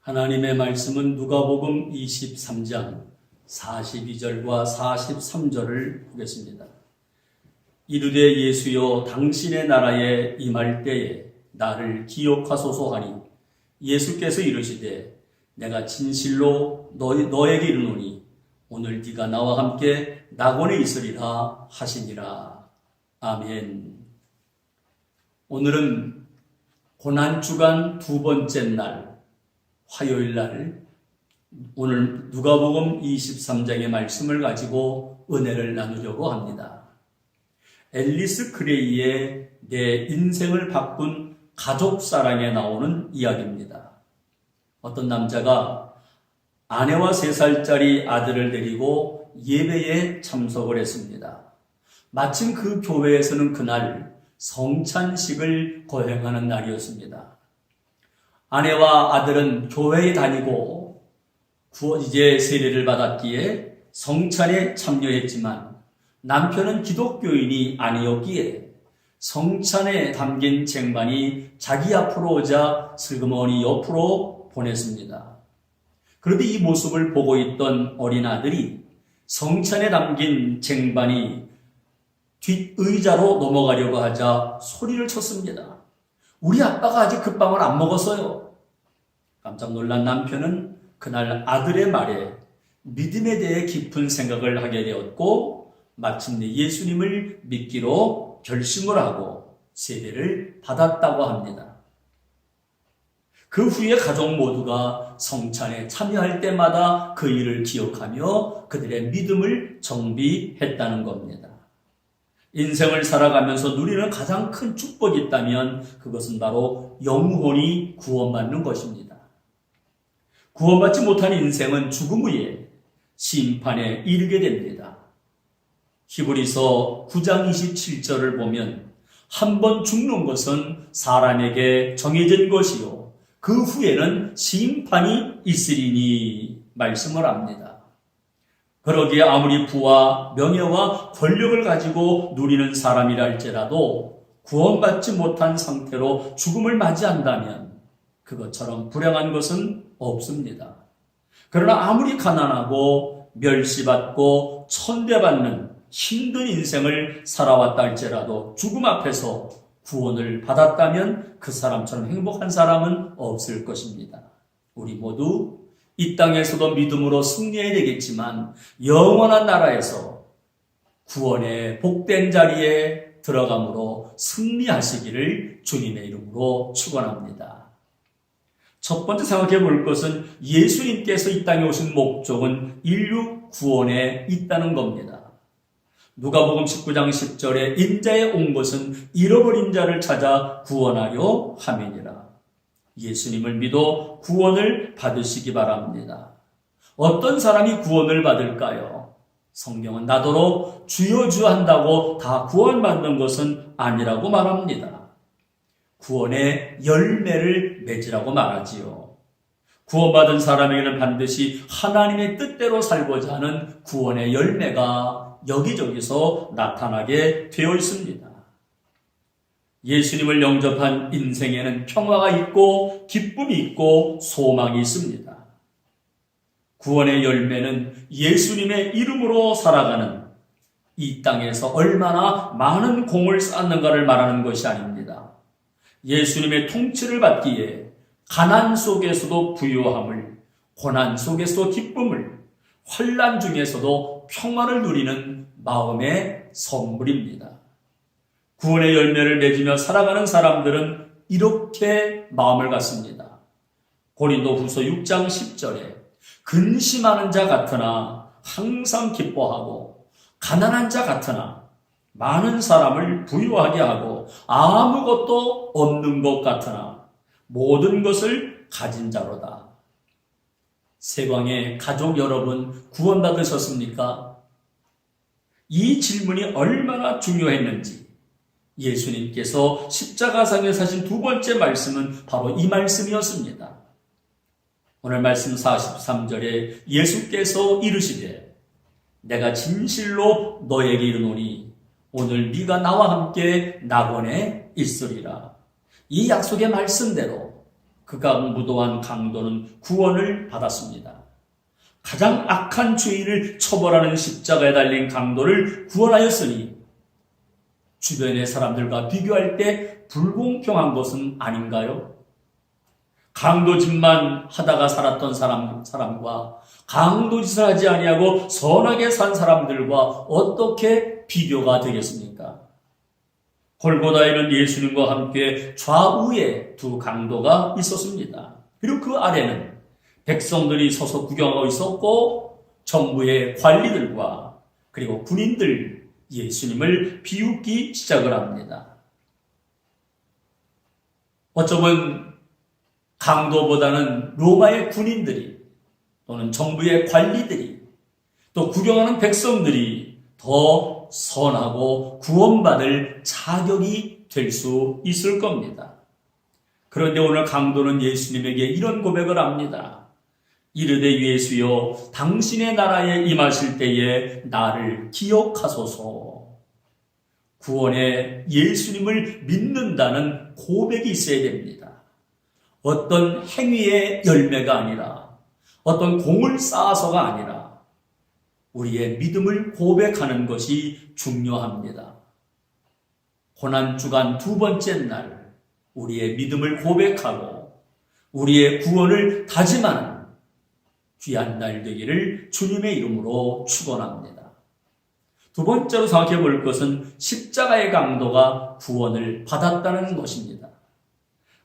하나님의 말씀은 누가복음 23장 42절과 43절을 보겠습니다. 이르되 예수여 당신의 나라에 임할 때에 나를 기억하소서 하니 예수께서 이르시되 내가 진실로 너에게 이르노니 오늘 네가 나와 함께 낙원에 있으리라 하시니라. 아멘. 오늘은 고난주간 두 번째 날 화요일 날 오늘 누가복음 23장의 말씀을 가지고 은혜를 나누려고 합니다. 앨리스 그레이의 내 인생을 바꾼 가족사랑에 나오는 이야기입니다. 어떤 남자가 아내와 3살짜리 아들을 데리고 예배에 참석을 했습니다. 마침 그 교회에서는 그날 성찬식을 거행하는 날이었습니다. 아내와 아들은 교회에 다니고 이제 세례를 받았기에 성찬에 참여했지만 남편은 기독교인이 아니었기에 성찬에 담긴 쟁반이 자기 앞으로 오자 슬그머니 옆으로 보냈습니다. 그런데 이 모습을 보고 있던 어린 아들이 성찬에 담긴 쟁반이 뒷의자로 넘어가려고 하자 소리를 쳤습니다. 우리 아빠가 아직 그 빵을 안 먹었어요. 깜짝 놀란 남편은 그날 아들의 말에 믿음에 대해 깊은 생각을 하게 되었고 마침내 예수님을 믿기로 결심을 하고 세례를 받았다고 합니다. 그 후에 가족 모두가 성찬에 참여할 때마다 그 일을 기억하며 그들의 믿음을 정비했다는 겁니다. 인생을 살아가면서 누리는 가장 큰 축복이 있다면 그것은 바로 영혼이 구원받는 것입니다. 구원받지 못한 인생은 죽음 후에 심판에 이르게 됩니다. 히브리서 9장 27절을 보면 한 번 죽는 것은 사람에게 정해진 것이요 그 후에는 심판이 있으리니 말씀을 합니다. 그러기에 아무리 부와 명예와 권력을 가지고 누리는 사람이라 할지라도 구원받지 못한 상태로 죽음을 맞이한다면 그것처럼 불행한 것은 없습니다. 그러나 아무리 가난하고 멸시받고 천대받는 힘든 인생을 살아왔다 할지라도 죽음 앞에서 구원을 받았다면 그 사람처럼 행복한 사람은 없을 것입니다. 우리 모두 이 땅에서도 믿음으로 승리해야 되겠지만 영원한 나라에서 구원의 복된 자리에 들어감으로 승리하시기를 주님의 이름으로 축원합니다. 첫 번째 생각해 볼 것은 예수님께서 이 땅에 오신 목적은 인류 구원에 있다는 겁니다. 누가복음 19장 10절에 인자에 온 것은 잃어버린 자를 찾아 구원하려 함이니라. 예수님을 믿어 구원을 받으시기 바랍니다. 어떤 사람이 구원을 받을까요? 성경은 나더러 주여 주여 한다고 다 구원받는 것은 아니라고 말합니다. 구원의 열매를 맺으라고 말하지요. 구원받은 사람에게는 반드시 하나님의 뜻대로 살고자 하는 구원의 열매가 여기저기서 나타나게 되어 있습니다. 예수님을 영접한 인생에는 평화가 있고 기쁨이 있고 소망이 있습니다. 구원의 열매는 예수님의 이름으로 살아가는 이 땅에서 얼마나 많은 공을 쌓았는가를 말하는 것이 아닙니다. 예수님의 통치를 받기에 가난 속에서도 부유함을, 고난 속에서도 기쁨을, 환난 중에서도 평화를 누리는 마음의 선물입니다. 구원의 열매를 맺으며 살아가는 사람들은 이렇게 마음을 갖습니다. 고린도후서 6장 10절에 근심하는 자 같으나 항상 기뻐하고 가난한 자 같으나 많은 사람을 부유하게 하고 아무것도 없는 것 같으나 모든 것을 가진 자로다. 세광의 가족 여러분 구원받으셨습니까? 이 질문이 얼마나 중요했는지 예수님께서 십자가상에 사신 두 번째 말씀은 바로 이 말씀이었습니다. 오늘 말씀 43절에 예수께서 이르시되 내가 진실로 너에게 이르노니 오늘 네가 나와 함께 낙원에 있으리라. 이 약속의 말씀대로 극악무도한 강도는 구원을 받았습니다. 가장 악한 죄인을 처벌하는 십자가에 달린 강도를 구원하였으니 주변의 사람들과 비교할 때 불공평한 것은 아닌가요? 강도짓만 하다가 살았던 사람과 강도짓을 하지 아니하고 선하게 산 사람들과 어떻게 비교가 되겠습니까? 골고다에는 예수님과 함께 좌우에 두 강도가 있었습니다. 그리고 그 아래는 백성들이 서서 구경하고 있었고 정부의 관리들과 그리고 군인들 예수님을 비웃기 시작을 합니다. 어쩌면 강도보다는 로마의 군인들이 또는 정부의 관리들이 또 구경하는 백성들이 더 선하고 구원받을 자격이 될 수 있을 겁니다. 그런데 오늘 강도는 예수님에게 이런 고백을 합니다. 이르되 예수여 당신의 나라에 임하실 때에 나를 기억하소서. 구원에 예수님을 믿는다는 고백이 있어야 됩니다. 어떤 행위의 열매가 아니라 어떤 공을 쌓아서가 아니라 우리의 믿음을 고백하는 것이 중요합니다. 고난주간 두 번째 날 우리의 믿음을 고백하고 우리의 구원을 다짐하는 귀한 날 되기를 주님의 이름으로 축원합니다. 두 번째로 생각해 볼 것은 십자가의 강도가 구원을 받았다는 것입니다.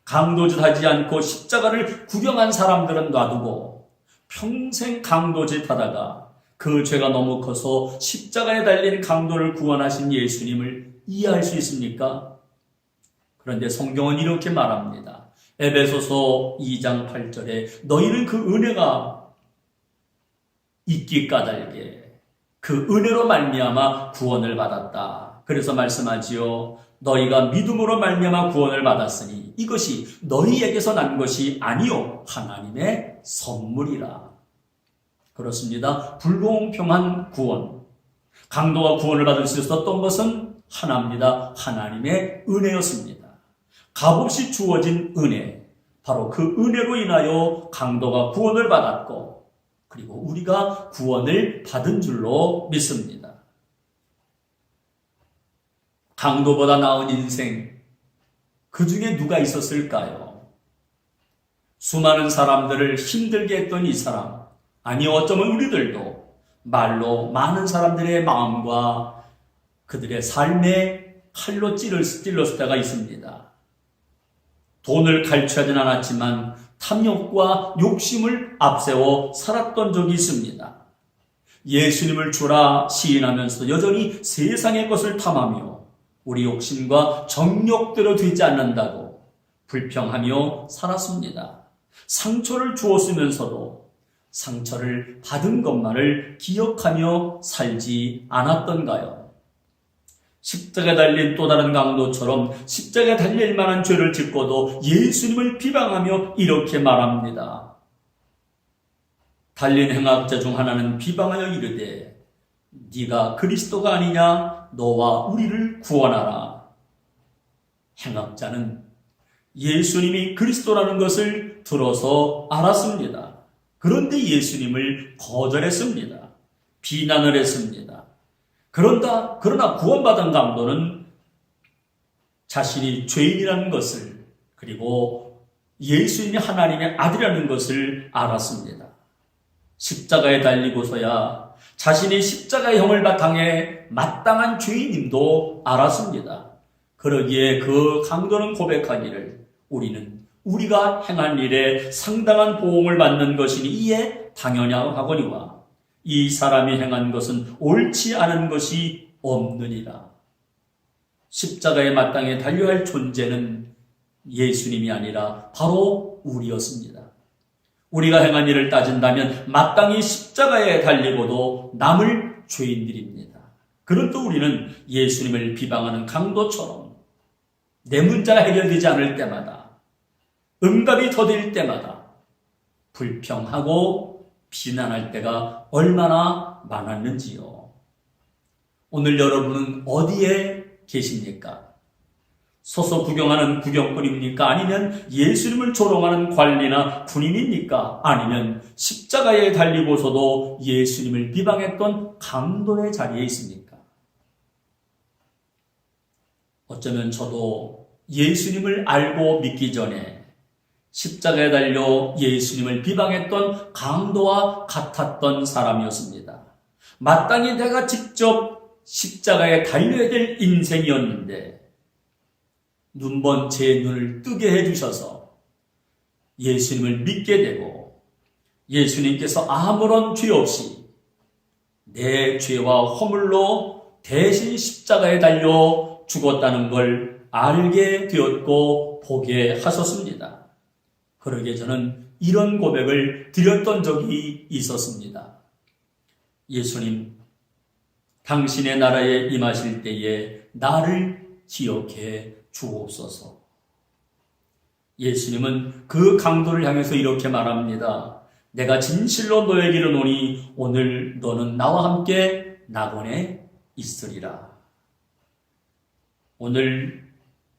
강도짓 하지 않고 십자가를 구경한 사람들은 놔두고 평생 강도짓 하다가 그 죄가 너무 커서 십자가에 달린 강도를 구원하신 예수님을 이해할 수 있습니까? 그런데 성경은 이렇게 말합니다. 에베소서 2장 8절에 너희는 그 은혜가 있기 까닭에 그 은혜로 말미암아 구원을 받았다. 그래서 말씀하지요. 너희가 믿음으로 말미암아 구원을 받았으니 이것이 너희에게서 난 것이 아니요 하나님의 선물이라. 그렇습니다. 불공평한 구원. 강도가 구원을 받을 수 있었던 것은 하나입니다. 하나님의 은혜였습니다. 값없이 주어진 은혜. 바로 그 은혜로 인하여 강도가 구원을 받았고 그리고 우리가 구원을 받은 줄로 믿습니다. 강도보다 나은 인생, 그 중에 누가 있었을까요? 수많은 사람들을 힘들게 했던 이 사람, 아니 어쩌면 우리들도 말로 많은 사람들의 마음과 그들의 삶에 칼로 찔렀을 때가 있습니다. 돈을 갈취하진 않았지만 탐욕과 욕심을 앞세워 살았던 적이 있습니다. 예수님을 주라 시인하면서 여전히 세상의 것을 탐하며 우리 욕심과 정욕대로 되지 않는다고 불평하며 살았습니다. 상처를 주었으면서도 상처를 받은 것만을 기억하며 살지 않았던가요? 십자가에 달린 또 다른 강도처럼 십자가에 달릴 만한 죄를 짓고도 예수님을 비방하며 이렇게 말합니다. 달린 행악자 중 하나는 비방하여 이르되 네가 그리스도가 아니냐 너와 우리를 구원하라. 행악자는 예수님이 그리스도라는 것을 들어서 알았습니다. 그런데 예수님을 거절했습니다. 비난을 했습니다. 그러나 구원받은 강도는 자신이 죄인이라는 것을 그리고 예수님이 하나님의 아들이라는 것을 알았습니다. 십자가에 달리고서야 자신이 십자가의 형을 바탕에 마땅한 죄인임도 알았습니다. 그러기에 그 강도는 고백하기를 우리는 우리가 행한 일에 상당한 보응을 받는 것이니 이에 당연하거니와 이 사람이 행한 것은 옳지 않은 것이 없느니라. 십자가에 마땅히 달려야 할 존재는 예수님이 아니라 바로 우리였습니다. 우리가 행한 일을 따진다면 마땅히 십자가에 달리고도 남을 죄인들입니다. 그런데 우리는 예수님을 비방하는 강도처럼 내 문제가 해결되지 않을 때마다 응답이 더딜 때마다 불평하고 비난할 때가 얼마나 많았는지요. 오늘 여러분은 어디에 계십니까? 서서 구경하는 구경꾼입니까? 아니면 예수님을 조롱하는 관리나 군인입니까? 아니면 십자가에 달리고서도 예수님을 비방했던 강도의 자리에 있습니까? 어쩌면 저도 예수님을 알고 믿기 전에 십자가에 달려 예수님을 비방했던 강도와 같았던 사람이었습니다. 마땅히 내가 직접 십자가에 달려야 될 인생이었는데 눈먼 제 눈을 뜨게 해주셔서 예수님을 믿게 되고 예수님께서 아무런 죄 없이 내 죄와 허물로 대신 십자가에 달려 죽었다는 걸 알게 되었고 보게 하셨습니다. 그러기에 저는 이런 고백을 드렸던 적이 있었습니다. 예수님, 당신의 나라에 임하실 때에 나를 기억해 주옵소서. 예수님은 그 강도를 향해서 이렇게 말합니다. 내가 진실로 너에게 이르노니 오늘 너는 나와 함께 낙원에 있으리라. 오늘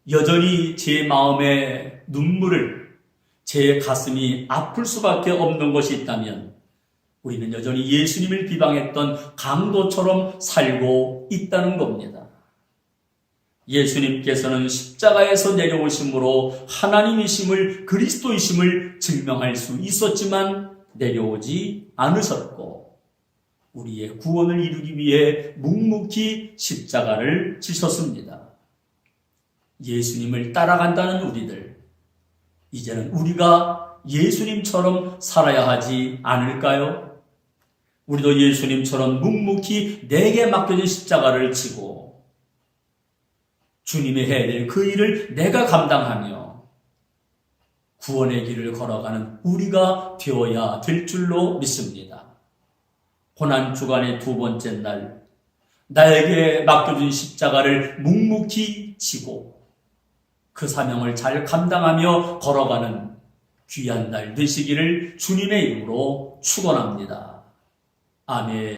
여전히 제 마음에 눈물을, 제 가슴이 아플 수밖에 없는 것이 있다면 우리는 여전히 예수님을 비방했던 강도처럼 살고 있다는 겁니다. 예수님께서는 십자가에서 내려오심으로 하나님이심을, 그리스도이심을 증명할 수 있었지만 내려오지 않으셨고 우리의 구원을 이루기 위해 묵묵히 십자가를 지셨습니다. 예수님을 따라간다는 우리들, 이제는 우리가 예수님처럼 살아야 하지 않을까요? 우리도 예수님처럼 묵묵히 내게 맡겨진 십자가를 지고 주님이 해야 될 그 일을 내가 감당하며 구원의 길을 걸어가는 우리가 되어야 될 줄로 믿습니다. 고난주간의 두 번째 날, 나에게 맡겨진 십자가를 묵묵히 지고 그 사명을 잘 감당하며 걸어가는 귀한 날 되시기를 주님의 이름으로 축원합니다. 아멘.